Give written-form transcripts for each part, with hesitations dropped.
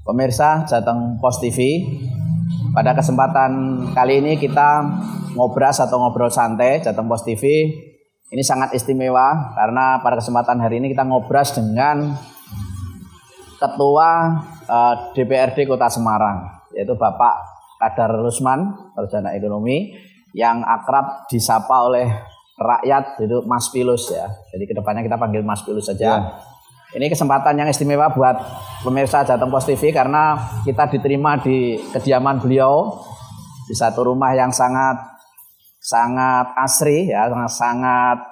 Pemirsa Jateng Pos TV, pada kesempatan kali ini kita ngobras atau ngobrol santai Jateng Pos TV. Ini sangat istimewa karena pada kesempatan hari ini kita ngobras dengan Ketua DPRD Kota Semarang, yaitu Bapak Kadar Rusman, Sarjana Ekonomi, yang akrab disapa oleh rakyat itu Mas Pilus ya. Jadi kedepannya kita panggil Mas Pilus saja. Ya. Ini kesempatan yang istimewa buat pemirsa Jateng Pos TV karena kita diterima di kediaman beliau di satu rumah yang sangat asri ya, sangat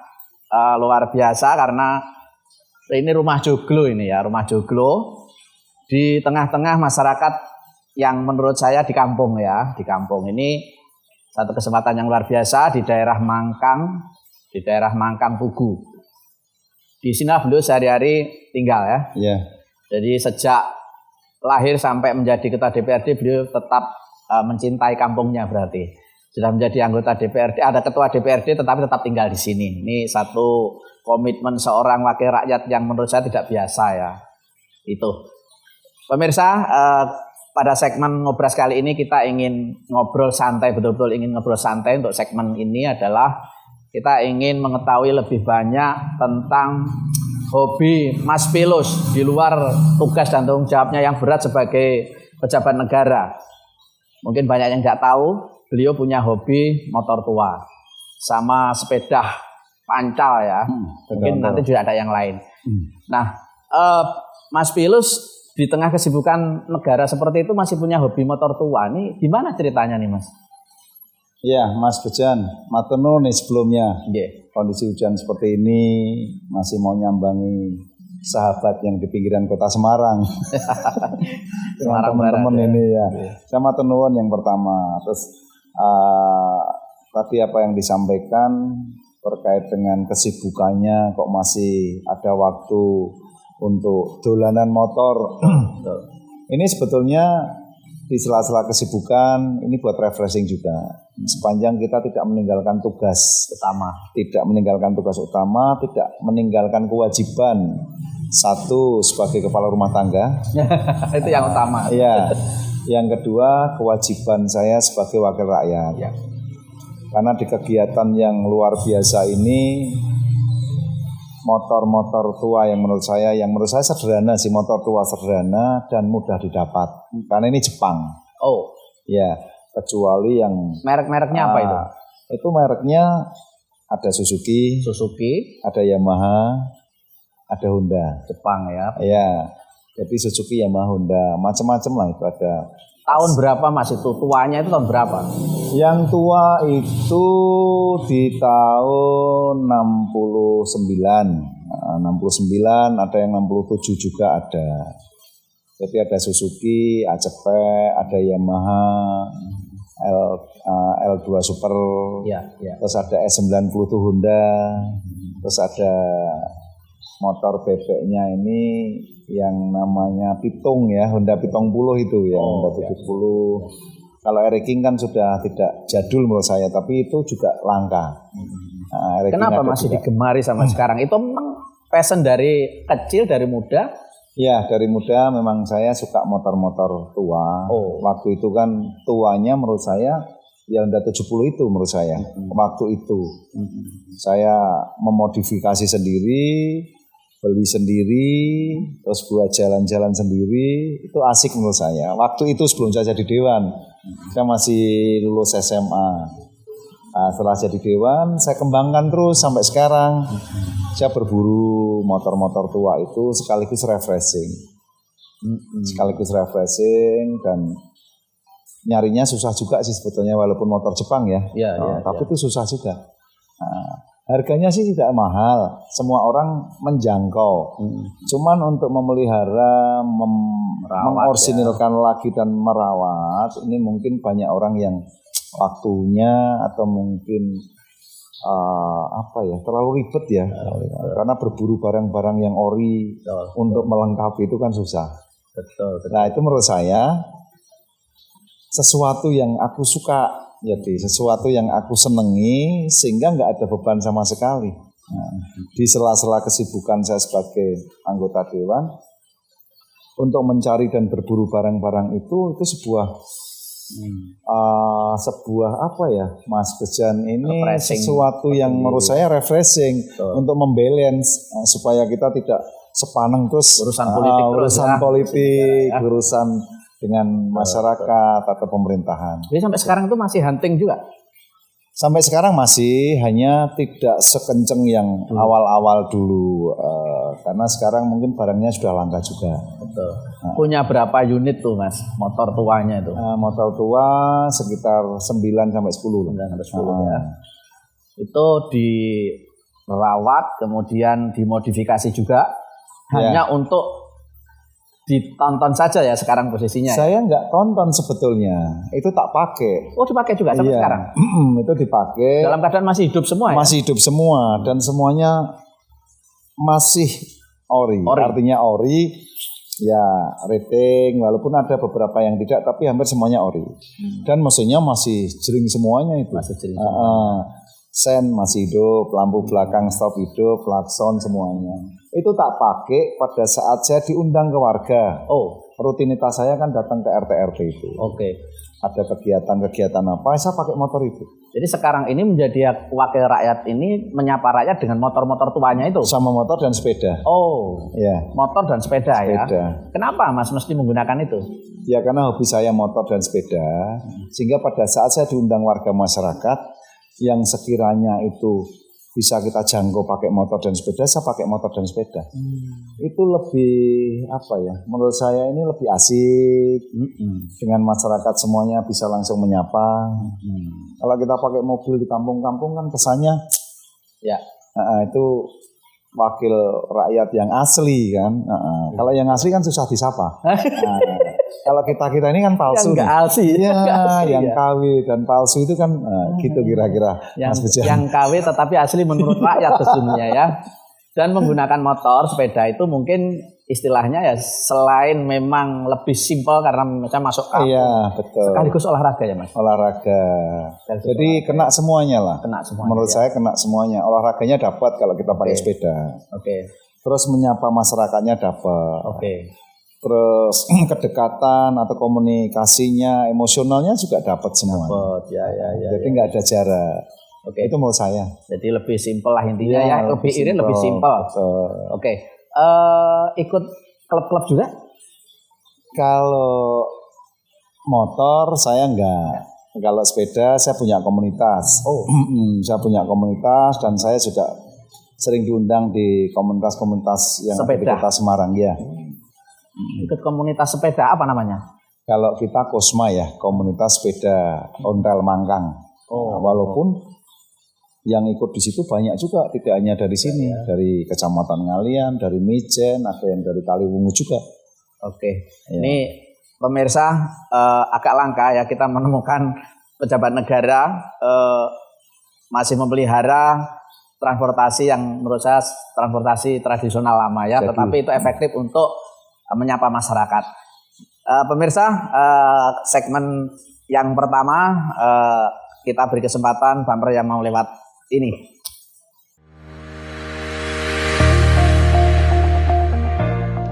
luar biasa karena ini rumah joglo ini ya, rumah joglo di tengah-tengah masyarakat yang menurut saya di kampung ya, di kampung. Ini satu kesempatan yang luar biasa di daerah Mangkang, Tugu. Di sini beliau sehari-hari tinggal ya. Iya. Jadi sejak lahir sampai menjadi ketua DPRD beliau tetap mencintai kampungnya berarti. Sudah menjadi anggota DPRD, ada ketua DPRD tetapi tetap tinggal di sini. Ini satu komitmen seorang wakil rakyat yang menurut saya tidak biasa ya. Itu. Pemirsa, pada segmen ngobras kali ini kita ingin ngobrol santai, betul-betul ingin ngobrol santai. Untuk segmen ini adalah kita ingin mengetahui lebih banyak tentang hobi Mas Pilus di luar tugas dan tanggung jawabnya yang berat sebagai pejabat negara. Mungkin banyak yang tidak tahu, beliau punya hobi motor tua sama sepeda pancal ya. Mungkin nanti juga ada yang lain. Nah, Mas Pilus di tengah kesibukan negara seperti itu masih punya hobi motor tua. Ini gimana ceritanya nih Mas? Ya, Mas Bejan, matur nuwun sebelumnya. Kondisi hujan seperti ini masih mau nyambangi sahabat yang di pinggiran Kota Semarang. Semarang teman-teman Barat, ini ya. Saya matur nuwun yang pertama. Terus tadi apa yang disampaikan terkait dengan kesibukannya, kok masih ada waktu untuk dolanan motor. Ini sebetulnya di sela-sela kesibukan ini buat refreshing juga. Sepanjang kita tidak meninggalkan tugas utama, tidak meninggalkan kewajiban satu sebagai kepala rumah tangga. Itu yang utama. Iya. Yang kedua, kewajiban saya sebagai wakil rakyat. Ya. Karena di kegiatan yang luar biasa ini motor-motor tua yang menurut saya sederhana sih, motor tua sederhana dan mudah didapat. Karena ini Jepang. Oh, ya, kecuali yang merek-mereknya apa itu? Itu mereknya ada Suzuki, ada Yamaha, ada Honda. Jepang ya. Iya. Jadi Suzuki, Yamaha, Honda, macam-macam lah itu ada. Tahun berapa Mas itu? Tuanya itu tahun berapa? Yang tua itu di tahun 69, ada yang 67 juga ada. Jadi ada Suzuki, ACP, ada Yamaha, L2 Super, terus ada S90 itu Honda, terus ada motor bebeknya ini yang namanya Pitung ya, Honda Pitung 10 itu ya, Honda 70. Kalau Eric King kan sudah tidak jadul menurut saya, tapi itu juga langka. Kenapa masih digemari sama sekarang? Itu memang passion dari kecil, dari muda? Ya, dari muda memang saya suka motor-motor tua. Waktu itu kan tuanya menurut saya ya Honda 70 itu menurut saya. Waktu itu saya memodifikasi sendiri, beli sendiri, terus buat jalan-jalan sendiri, itu asik menurut saya. Waktu itu sebelum saya jadi Dewan, saya masih lulus SMA. Nah, setelah jadi Dewan, saya kembangkan terus sampai sekarang. Saya berburu motor-motor tua itu sekaligus refreshing. Dan nyarinya susah juga sih sebetulnya walaupun motor Jepang ya. Tapi itu susah juga. Nah, harganya sih tidak mahal, semua orang menjangkau. Cuman untuk memelihara, mengorsinilkan lagi dan merawat, ini mungkin banyak orang yang waktunya atau mungkin terlalu ribet ya. Karena berburu barang-barang yang ori untuk melengkapi itu kan susah. Betul. Nah itu menurut saya sesuatu yang aku suka. Jadi sesuatu yang aku senengi sehingga nggak ada beban sama sekali. Nah, di sela-sela kesibukan saya sebagai anggota Dewan, untuk mencari dan berburu barang-barang itu sebuah apa ya, Mas Bejan, ini sesuatu yang menurut saya refreshing untuk membalance supaya kita tidak sepaneng terus urusan politik, urusan dengan masyarakat atau pemerintahan. Jadi sampai sekarang itu masih hunting juga? Sampai sekarang masih, hanya tidak sekenceng yang awal-awal dulu, karena sekarang mungkin barangnya sudah langka juga. Betul. Punya berapa unit tuh Mas motor tuanya itu? Motor tua sekitar 9 sampai 10. 9 sampai 10 ya. Itu dirawat, kemudian dimodifikasi juga, hanya untuk ditonton saja ya sekarang posisinya. Saya nggak tonton sebetulnya, itu tak pakai. Oh, dipakai juga sampai sekarang? Itu dipakai. Dalam keadaan masih hidup semua ya? Masih hidup semua, dan semuanya masih ori. Artinya ori, ya rating, walaupun ada beberapa yang tidak, tapi hampir semuanya ori. Dan mesinnya masih jering semuanya itu. Masih jering semuanya. Sen masih hidup, lampu belakang stop hidup, klakson semuanya. Itu tak pakai pada saat saya diundang ke warga. Rutinitas saya kan datang ke RT-RT itu. Ada kegiatan-kegiatan apa, saya pakai motor itu. Jadi sekarang ini menjadi wakil rakyat ini menyapa rakyat dengan motor-motor tuanya itu? Sama motor dan sepeda. Ya. Motor dan sepeda ya. Kenapa Mas mesti menggunakan itu? Ya karena hobi saya motor dan sepeda, sehingga pada saat saya diundang warga masyarakat yang sekiranya itu bisa kita jangkau pakai motor dan sepeda, saya pakai motor dan sepeda. Itu lebih apa ya? Menurut saya ini lebih asik. Dengan masyarakat semuanya bisa langsung menyapa. Kalau kita pakai mobil di kampung-kampung kan kesannya ya itu wakil rakyat yang asli kan. Kalau yang asli kan susah disapa. Kalau kita ini kan palsu. Yang asli. Yang KW dan palsu itu kan gitu kira-kira. Yang KW tetapi asli menurut rakyat sesungguhnya ya. Dan menggunakan motor, sepeda itu mungkin istilahnya ya selain memang lebih simpel karena misalnya masuk kampung. Iya, betul. Sekaligus olahraga ya Mas? Olahraga. Jadi kena semuanya lah. Menurut saya kena semuanya. Olahraganya dapat kalau kita pakai sepeda. Terus menyapa masyarakatnya dapat. Terus kedekatan atau komunikasinya, emosionalnya juga dapat semua. Jadi nggak ada jarak. Itu menurut saya. Jadi lebih simpel lah intinya ya. Lebih irit, lebih simpel. Ikut klub-klub juga? Kalau motor saya enggak. Kalau sepeda saya punya komunitas. Saya punya komunitas dan saya juga sering diundang di komunitas-komunitas yang ada di Kota Semarang ya. Ikut komunitas sepeda apa namanya? Kalau kita KOSMA ya, komunitas sepeda ontel Mangkang. Walaupun yang ikut di situ banyak juga, tidak hanya dari sini, dari Kecamatan Ngalian, dari Mijen, ada yang dari Kaliwungu juga. Ini pemirsa agak langka ya kita menemukan pejabat negara masih memelihara transportasi yang menurut saya transportasi tradisional lama ya, tetapi itu efektif untuk menyapa masyarakat. Pemirsa, segmen yang pertama kita beri kesempatan bumper yang mau lewat ini.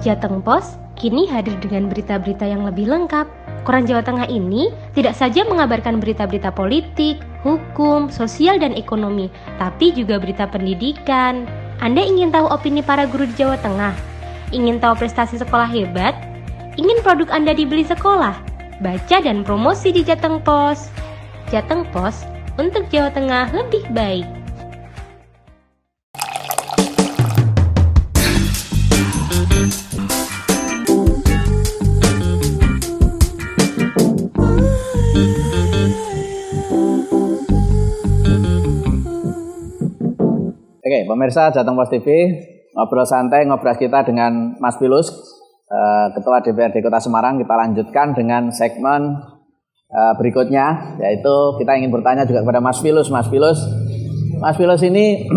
Jateng Pos kini hadir dengan berita-berita yang lebih lengkap. Koran Jawa Tengah ini tidak saja mengabarkan berita-berita politik, hukum, sosial, dan ekonomi, tapi juga berita pendidikan. Anda ingin tahu opini para guru di Jawa Tengah? Ingin tahu prestasi sekolah hebat? Ingin produk Anda dibeli sekolah? Baca dan promosi di Jateng Pos. Jateng Pos, untuk Jawa Tengah lebih baik. Pemirsa Jateng Pos TV, ngobrol santai, ngobrol kita dengan Mas Pilus, Ketua DPRD Kota Semarang. Kita lanjutkan dengan segmen berikutnya, yaitu kita ingin bertanya juga kepada Mas Pilus. Mas Pilus ini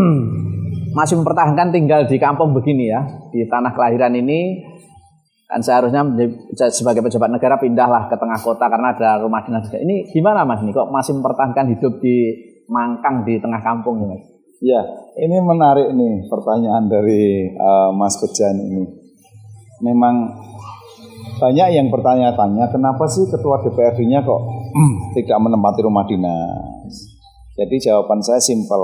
masih mempertahankan tinggal di kampung begini ya, di tanah kelahiran ini, kan seharusnya sebagai pejabat negara pindahlah ke tengah kota karena ada rumah dinas. Ini gimana Mas, ini kok masih mempertahankan hidup di Mangkang di tengah kampung ya Mas? Ya, ini menarik nih pertanyaan dari Mas Bejan ini. Memang Banyak yang bertanya-tanya, kenapa sih ketua DPRD-nya kok tidak menempati rumah dinas? Jadi jawaban saya simpel,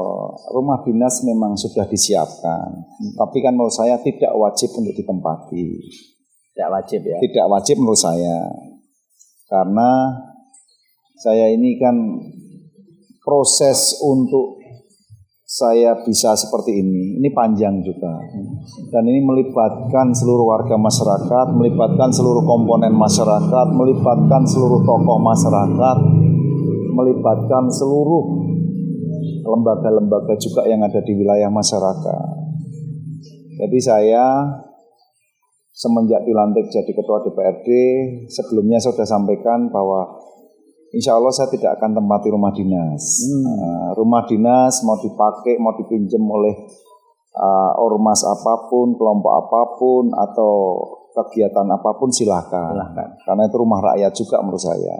rumah dinas memang sudah disiapkan, tapi kan menurut saya tidak wajib untuk ditempati. Tidak wajib ya? Tidak wajib menurut saya, karena saya ini kan proses untuk saya bisa seperti ini panjang juga. Dan ini melibatkan seluruh warga masyarakat, melibatkan seluruh komponen masyarakat, melibatkan seluruh tokoh masyarakat, melibatkan seluruh lembaga-lembaga juga yang ada di wilayah masyarakat. Jadi saya semenjak dilantik jadi ketua DPRD, sebelumnya saya sudah sampaikan bahwa insya Allah saya tidak akan tempati rumah dinas. Rumah dinas mau dipakai, mau dipinjam oleh ormas apapun, kelompok apapun, atau kegiatan apapun silahkan. Karena itu rumah rakyat juga menurut saya.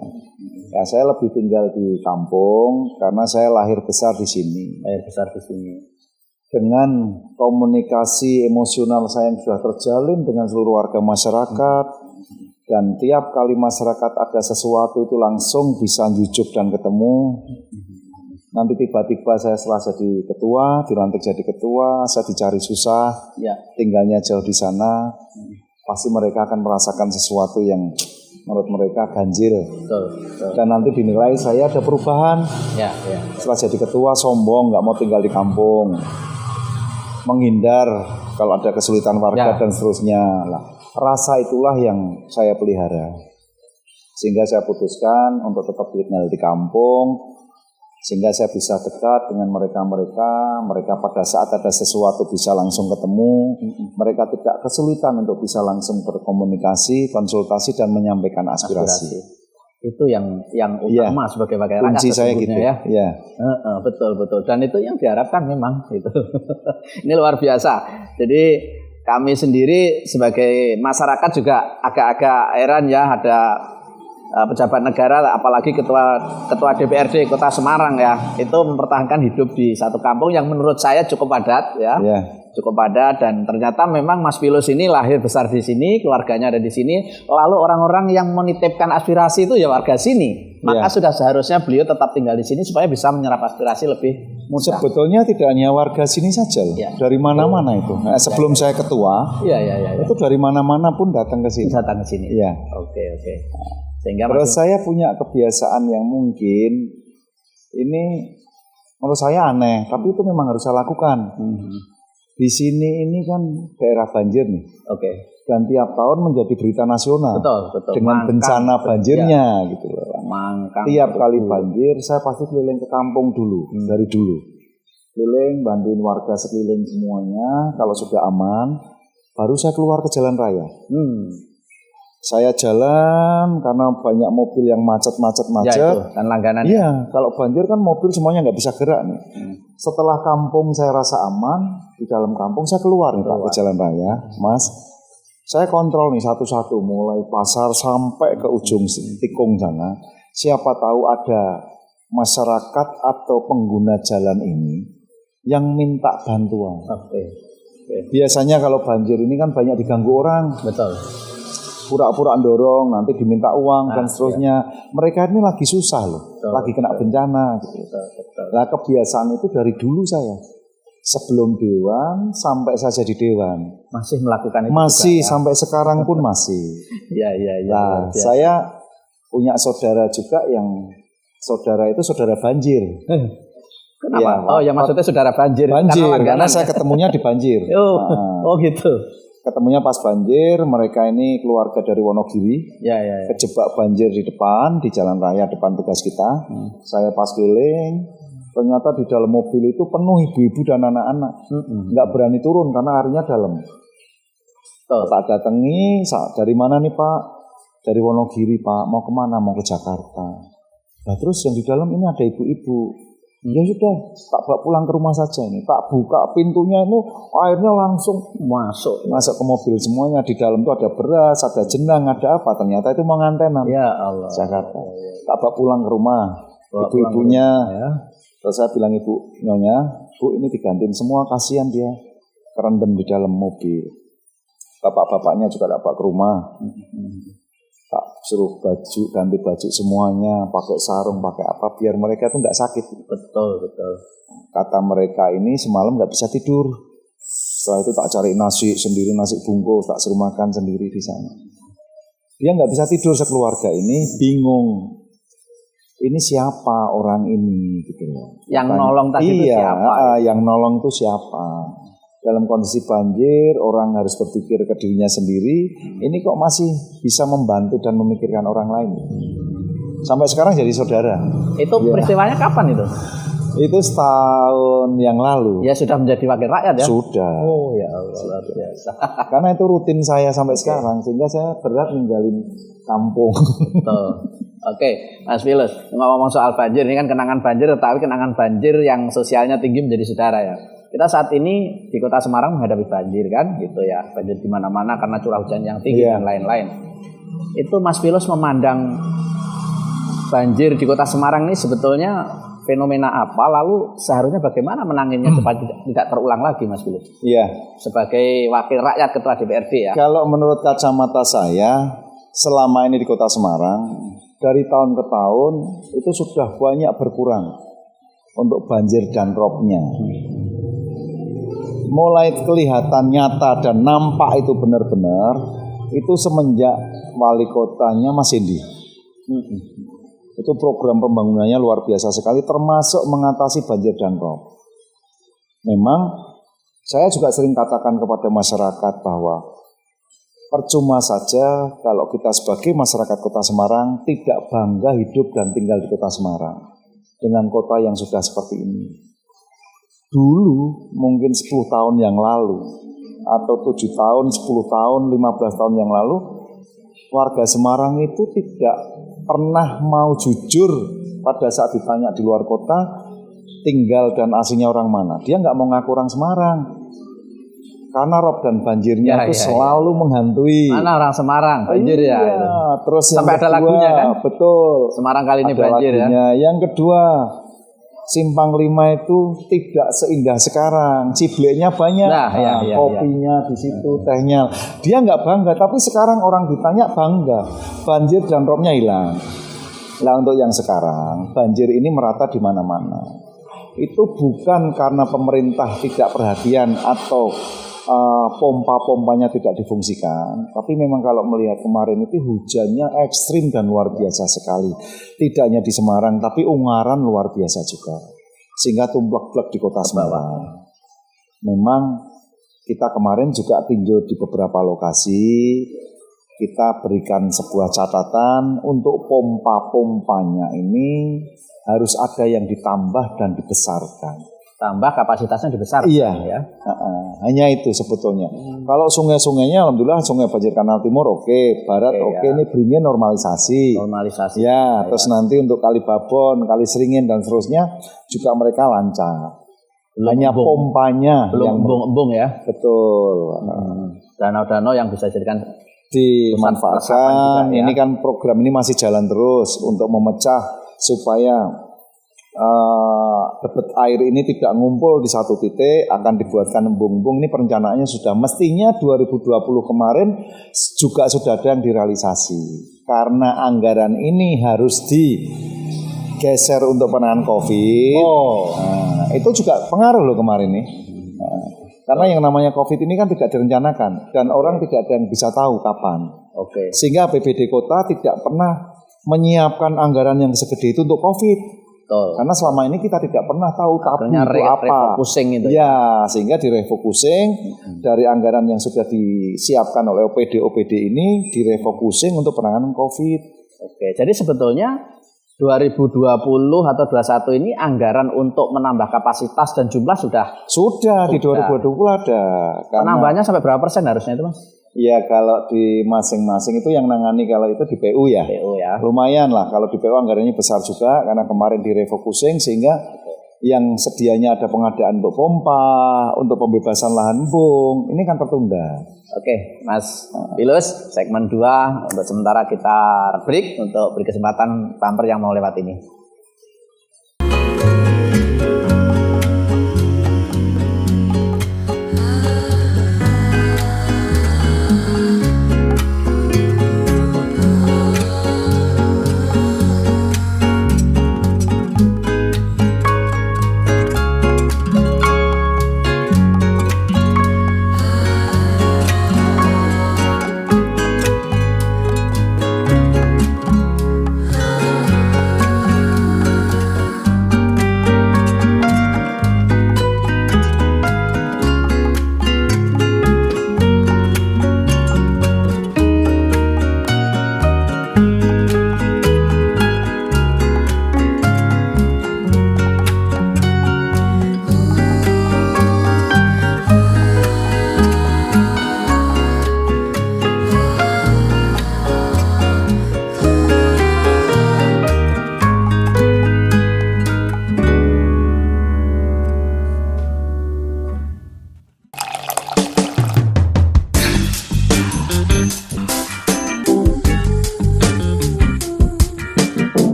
Ya, saya lebih tinggal di kampung karena saya lahir besar di sini. Dengan komunikasi emosional saya yang sudah terjalin dengan seluruh warga masyarakat, dan tiap kali masyarakat ada sesuatu itu langsung bisa jujuk dan ketemu. Nanti tiba-tiba saya setelah jadi ketua, dilantik jadi ketua, saya dicari susah, tinggalnya jauh di sana, pasti mereka akan merasakan sesuatu yang menurut mereka ganjil. Betul. Dan nanti dinilai saya ada perubahan. Setelah jadi ketua sombong, nggak mau tinggal di kampung, menghindar kalau ada kesulitan warga dan seterusnya. Rasa itulah yang saya pelihara, sehingga saya putuskan untuk tetap tinggal di kampung, sehingga saya bisa dekat dengan mereka pada saat ada sesuatu bisa langsung ketemu, mereka tidak kesulitan untuk bisa langsung berkomunikasi, konsultasi dan menyampaikan aspirasi. Itu yang utama sebagai wakil rakyat. Kunci saya gitu ya. Betul. Dan itu yang diharapkan memang itu. Ini luar biasa. Jadi kami sendiri sebagai masyarakat juga agak-agak heran ya, ada pejabat negara apalagi ketua DPRD Kota Semarang ya, itu mempertahankan hidup di satu kampung yang menurut saya cukup padat ya. Cukup padat, dan ternyata memang Mas Pilus ini lahir besar di sini, keluarganya ada di sini, lalu orang-orang yang menitipkan aspirasi itu ya warga sini. Maka sudah seharusnya beliau tetap tinggal di sini supaya bisa menyerap aspirasi lebih mudah. Sebetulnya tidak hanya warga sini saja loh. Dari mana-mana itu. Nah, sebelum saya ketua, itu dari mana-mana pun datang ke sini. Oke. Sehingga terus saya punya kebiasaan yang mungkin ini menurut saya aneh, tapi itu memang harus saya lakukan. Di sini ini kan daerah banjir nih. Dan tiap tahun menjadi berita nasional. Betul. Dengan bencana banjirnya gitu loh. Tiap kali banjir saya pasti keliling ke kampung dulu, dari dulu. Keliling, bantuin warga sekeliling semuanya. Kalau sudah aman, baru saya keluar ke jalan raya. Saya jalan karena banyak mobil yang macet. Dan langganan. Kalau banjir kan mobil semuanya nggak bisa gerak nih. Setelah kampung saya rasa aman, di dalam kampung saya keluar nih Pak ke jalan raya, Mas. Saya kontrol nih satu-satu, mulai pasar sampai ke ujung tikung sana. Siapa tahu ada masyarakat atau pengguna jalan ini yang minta bantuan. Biasanya kalau banjir ini kan banyak diganggu orang. Pura-pura dorong, nanti diminta uang dan seterusnya. Mereka ini lagi susah loh, lagi kena bencana. Nah, kebiasaan itu dari dulu saya, sebelum dewan sampai saya jadi dewan, masih melakukan itu. Masih juga, sampai sekarang pun masih. Nah, saya punya saudara juga yang saudara itu saudara banjir. Kenapa? Yang maksudnya saudara banjir. Karena saya ketemunya di banjir. Gitu. Ketemunya pas banjir, mereka ini keluarga dari Wonogiri, kejebak banjir di depan, di jalan raya depan tugas kita. Saya pas keliling, ternyata di dalam mobil itu penuh ibu-ibu dan anak-anak, nggak berani turun karena airnya dalam. Tak datangi, dari mana nih Pak? Dari Wonogiri Pak, mau kemana? Mau ke Jakarta. Nah terus yang di dalam ini ada ibu-ibu. Ya sudah, tak bawa pulang ke rumah saja ini. Tak buka pintunya itu, airnya langsung masuk ke mobil semuanya. Di dalam itu ada beras, ada jenang, ada apa? Ternyata itu mau ngantenan. Ya Allah. Jakarta. Tak bawa pulang ke rumah. Ibu-ibunya. Terus saya bilang ibu nyonya, Bu ini digantiin semua, kasihan dia kerendam di dalam mobil. Bapak-bapaknya juga tak bawa ke rumah. suruh ganti baju semuanya, pakai sarung, pakai apa, biar mereka tuh nggak sakit. Betul. Kata mereka ini semalam nggak bisa tidur. Setelah itu tak cari nasi sendiri, nasi bungkus, tak suruh makan sendiri di sana. Dia nggak bisa tidur sekeluarga ini, bingung. Ini siapa orang ini gitu loh. Yang nolong tadi itu siapa? Yang nolong itu siapa? Dalam kondisi banjir, orang harus berpikir ke dirinya sendiri. Ini kok masih bisa membantu dan memikirkan orang lain. Sampai sekarang jadi saudara. Itu peristiwanya kapan itu? Itu setahun yang lalu. Ya sudah menjadi wakil rakyat ya? Sudah. Oh ya Allah, luar biasa. Karena itu rutin saya sampai sekarang, sehingga saya berat ninggalin kampung. Betul. Oke, Mas Filus, ngomong soal banjir, ini kan kenangan banjir, tetapi kenangan banjir yang sosialnya tinggi menjadi saudara ya. Kita saat ini di Kota Semarang menghadapi banjir kan, gitu ya, banjir di mana-mana karena curah hujan yang tinggi dan lain-lain. Itu Mas Filus memandang banjir di Kota Semarang ini sebetulnya fenomena apa, lalu seharusnya bagaimana menanginnya supaya tidak terulang lagi, Mas Filus? Iya. Sebagai wakil rakyat ketua DPRD ya. Kalau menurut kacamata saya, selama ini di Kota Semarang, dari tahun ke tahun itu sudah banyak berkurang untuk banjir dan robnya. Mulai kelihatan nyata dan nampak itu benar-benar itu semenjak wali kotanya Mas Hendi. Itu program pembangunannya luar biasa sekali, termasuk mengatasi banjir dan rob. Memang saya juga sering katakan kepada masyarakat bahwa percuma saja kalau kita sebagai masyarakat Kota Semarang tidak bangga hidup dan tinggal di Kota Semarang dengan kota yang sudah seperti ini. Dulu mungkin 10 tahun yang lalu atau 7 tahun, 10 tahun, 15 tahun yang lalu warga Semarang itu tidak pernah mau jujur pada saat ditanya di luar kota tinggal dan aslinya orang mana. Dia nggak mau ngaku orang Semarang. Karena rob dan banjirnya itu selalu menghantui. Mana orang Semarang, banjir ya. Terus sampai ada lagunya kan? Betul. Semarang kali ini ada banjir lagunya. Ya. Yang kedua, Simpang 5 itu tidak seindah sekarang. Cibleknya banyak, kopinya di situ, tehnya. Dia nggak bangga, tapi sekarang orang ditanya bangga. Banjir dan robnya hilang. Nah untuk yang sekarang, banjir ini merata di mana-mana. Itu bukan karena pemerintah tidak perhatian atau pompa-pompanya tidak difungsikan, tapi memang kalau melihat kemarin itu hujannya ekstrim dan luar biasa sekali. Tidak hanya di Semarang, tapi Ungaran luar biasa juga, sehingga tumplek-plek di Kota Semarang. Memang kita kemarin juga tinjau di beberapa lokasi, kita berikan sebuah catatan untuk pompa-pompanya ini harus ada yang ditambah dan dibesarkan. Tambah kapasitasnya dibesarkan. Iya, ya. Hanya itu sebetulnya. Kalau sungai-sungainya, alhamdulillah sungai banjir Kanal Timur oke, Barat oke, ini berinya normalisasi. Normalisasi. Ya, terus nanti untuk Kali Babon, Kali Seringin dan seterusnya juga mereka lancar. Hanya pompanya belum yang embung ya. Betul. Danau-danau yang bisa jadikan dimanfaatkan. Ya. Ini kan program ini masih jalan terus untuk memecah supaya debit air ini tidak ngumpul di satu titik, akan dibuatkan embung-embung. Ini perencanaannya sudah mestinya 2020 kemarin juga sudah ada yang direalisasi. Karena anggaran ini harus digeser untuk penanganan COVID. Nah, itu juga pengaruh loh kemarin nih. Karena yang namanya COVID ini kan tidak direncanakan dan orang tidak ada yang bisa tahu kapan. Sehingga APBD kota tidak pernah menyiapkan anggaran yang segede itu untuk COVID. Karena selama ini kita tidak pernah tahu tabung itu apa. Refocusing itu. Ya, sehingga direfocusing dari anggaran yang sudah disiapkan oleh OPD ini direfocusing untuk penanganan COVID. Jadi sebetulnya 2020 atau 2021 ini anggaran untuk menambah kapasitas dan jumlah sudah di 2020 ada. Penambahannya sampai berapa persen harusnya itu, Mas? Ya kalau di masing-masing itu yang nangani kalau itu di PU ya. Lumayan lah kalau di PU anggarannya besar juga karena kemarin direfocusing sehingga yang sedianya ada pengadaan untuk pompa, untuk pembebasan lahan embung, ini kan tertunda. Mas Filus, segmen 2 untuk sementara kita break untuk beri kesempatan pamper yang mau lewat ini.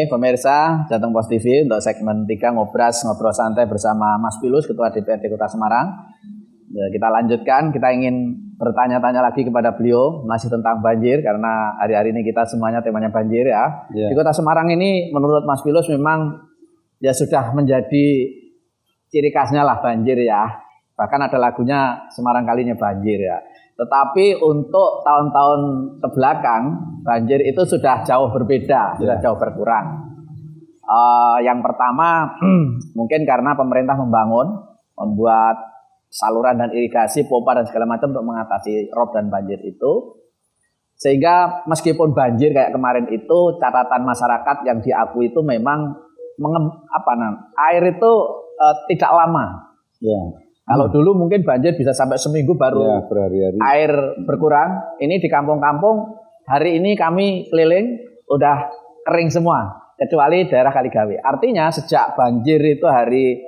Oke, pemirsa Jateng Pos TV untuk segmen 3 ngobrol santai bersama Mas Pilus, Ketua DPRD Kota Semarang. Ya, kita lanjutkan, kita ingin bertanya-tanya lagi kepada beliau masih tentang banjir karena hari-hari ini kita semuanya temanya banjir ya. Di Kota Semarang ini menurut Mas Pilus memang ya sudah menjadi ciri khasnya lah banjir ya. Bahkan ada lagunya Semarang kalinya banjir ya. Tetapi untuk tahun-tahun kebelakang banjir itu sudah jauh berbeda, sudah jauh berkurang. Yang pertama mungkin karena pemerintah membuat saluran dan irigasi, pompa dan segala macam untuk mengatasi rob dan banjir itu. Sehingga meskipun banjir kayak kemarin itu, catatan masyarakat yang diakui itu memang air itu tidak lama. Ya. Kalau dulu mungkin banjir bisa sampai seminggu baru berhari-hari air berkurang. Ini di kampung-kampung hari ini kami keliling udah kering semua kecuali daerah Kaligawe. Artinya sejak banjir itu hari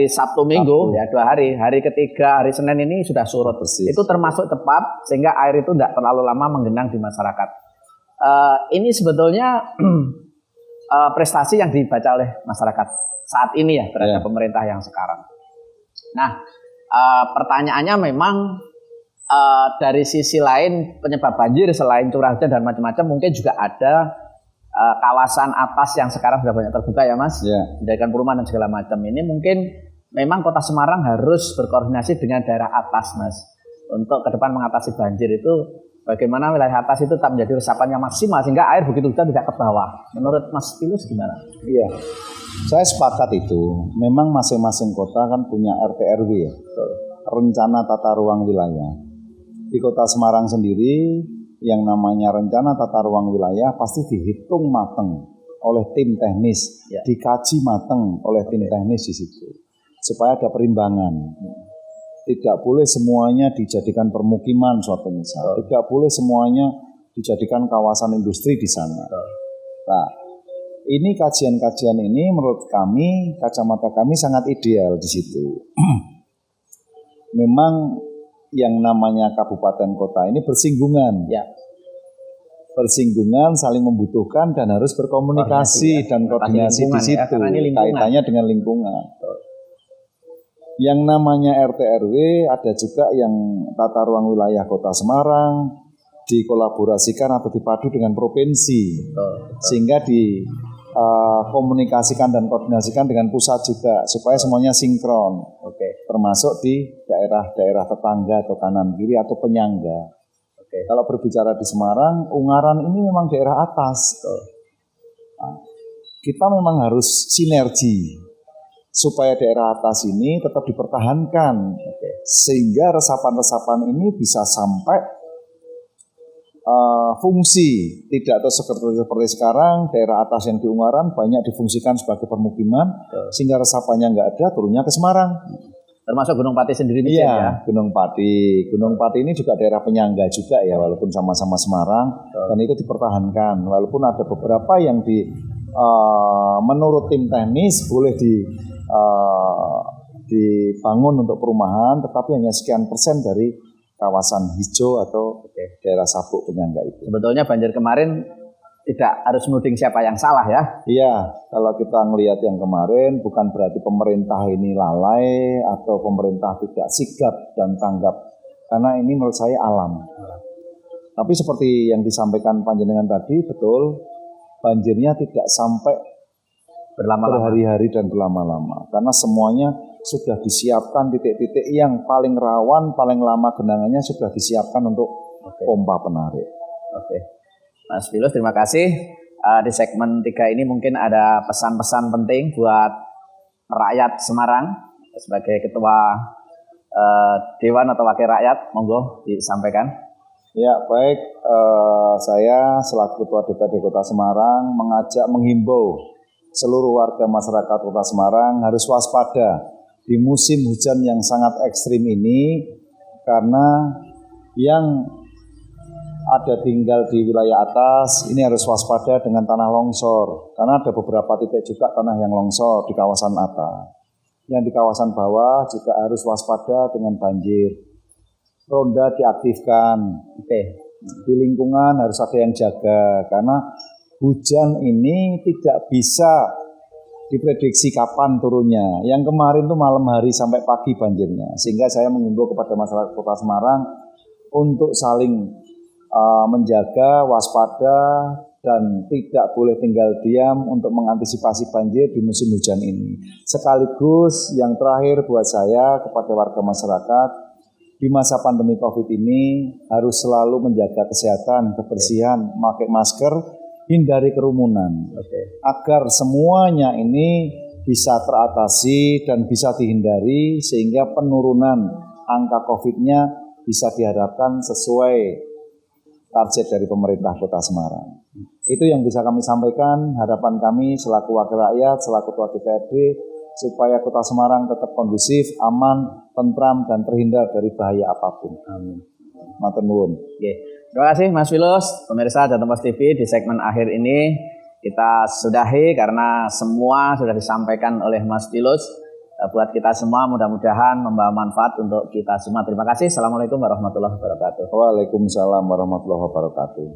Sabtu Minggu ya 2 hari. Hari ketiga hari Senin ini sudah surut. Itu termasuk cepat sehingga air itu tidak terlalu lama menggenang di masyarakat. Ini sebetulnya prestasi yang dibaca oleh masyarakat saat ini ya terhadap pemerintah yang sekarang. Nah, pertanyaannya memang dari sisi lain penyebab banjir selain curah hujan dan macam-macam mungkin juga ada kawasan atas yang sekarang sudah banyak terbuka ya Mas, menjadikan perumahan dan segala macam. Ini mungkin memang Kota Semarang harus berkoordinasi dengan daerah atas Mas untuk ke depan mengatasi banjir itu. Bagaimana wilayah atas itu tetap menjadi resapan yang maksimal sehingga air begitu hujan tidak ke bawah. Menurut Mas Pilus gimana? Iya. Saya sepakat itu. Memang masing-masing kota kan punya RT/RW ya. Rencana tata ruang wilayah. Di Kota Semarang sendiri yang namanya rencana tata ruang wilayah pasti dihitung matang oleh tim teknis, dikaji matang oleh tim teknis di situ. Supaya ada perimbangan. Tidak boleh semuanya dijadikan permukiman suatu misal. Tidak boleh semuanya dijadikan kawasan industri di sana. Nah, ini kajian-kajian ini menurut kami, kacamata kami sangat ideal di situ. Memang yang namanya kabupaten kota ini bersinggungan. Bersinggungan, saling membutuhkan dan harus berkomunikasi dan koordinasi di situ. Kaitannya dengan lingkungan. Yang namanya RT/RW ada juga yang tata ruang wilayah Kota Semarang dikolaborasikan atau dipadu dengan provinsi sehingga dikomunikasikan dan koordinasikan dengan pusat juga supaya semuanya sinkron, termasuk di daerah-daerah tetangga atau kanan kiri atau penyangga. Kalau berbicara di Semarang, Ungaran ini memang daerah atas. Nah, kita memang harus sinergi supaya daerah atas ini tetap dipertahankan, sehingga resapan-resapan ini bisa sampai fungsi, tidak atau seperti sekarang daerah atas yang di Ungaran banyak difungsikan sebagai permukiman, sehingga resapannya nggak ada, turunnya ke Semarang. Termasuk Gunung Pati sendiri ya? Gunung Pati ini juga daerah penyangga juga ya, walaupun sama-sama Semarang, dan itu dipertahankan, walaupun ada beberapa yang menurut tim teknis boleh dibangun untuk perumahan, tetapi hanya sekian persen dari kawasan hijau atau daerah sabuk penyangga itu. Sebetulnya banjir kemarin tidak harus menuding siapa yang salah ya? Iya, kalau kita melihat yang kemarin bukan berarti pemerintah ini lalai atau pemerintah tidak sigap dan tanggap, karena ini menurut saya alam. Tapi seperti yang disampaikan panjenengan tadi, betul, banjirnya tidak sampai berhari-hari dan berlama-lama, karena semuanya sudah disiapkan, titik-titik yang paling rawan, paling lama genangannya sudah disiapkan untuk pompa penarik. Mas Pilus, terima kasih. Di segmen 3 ini mungkin ada pesan-pesan penting buat rakyat Semarang sebagai ketua Dewan atau Wakil Rakyat, monggo disampaikan. Ya, baik, saya selaku Ketua DPRD Kota Semarang menghimbau seluruh warga masyarakat Kota Semarang harus waspada di musim hujan yang sangat ekstrim ini, karena yang ada tinggal di wilayah atas ini harus waspada dengan tanah longsor, karena ada beberapa titik juga tanah yang longsor di kawasan atas. Yang di kawasan bawah juga harus waspada dengan banjir. Ronda diaktifkan, di lingkungan harus ada yang jaga, karena hujan ini tidak bisa diprediksi kapan turunnya. Yang kemarin tuh malam hari sampai pagi banjirnya. Sehingga saya mengimbau kepada masyarakat Kota Semarang untuk saling menjaga, waspada, dan tidak boleh tinggal diam untuk mengantisipasi banjir di musim hujan ini. Sekaligus yang terakhir buat saya kepada warga masyarakat, di masa pandemi COVID ini harus selalu menjaga kesehatan, kebersihan, memakai masker, hindari kerumunan, agar semuanya ini bisa teratasi dan bisa dihindari sehingga penurunan angka COVID-nya bisa diharapkan sesuai target dari pemerintah Kota Semarang. Itu yang bisa kami sampaikan, harapan kami selaku wakil rakyat, selaku ketua DPRD, supaya Kota Semarang tetap kondusif, aman, tentram, dan terhindar dari bahaya apapun. Amin. Matur nuwun. Terima kasih Mas Filus, pemirsa Jateng Post TV. Di segmen akhir ini kita sudahi karena semua sudah disampaikan oleh Mas Filus. Buat kita semua mudah-mudahan membawa manfaat untuk kita semua. Terima kasih. Assalamualaikum warahmatullahi wabarakatuh. Waalaikumsalam warahmatullahi wabarakatuh.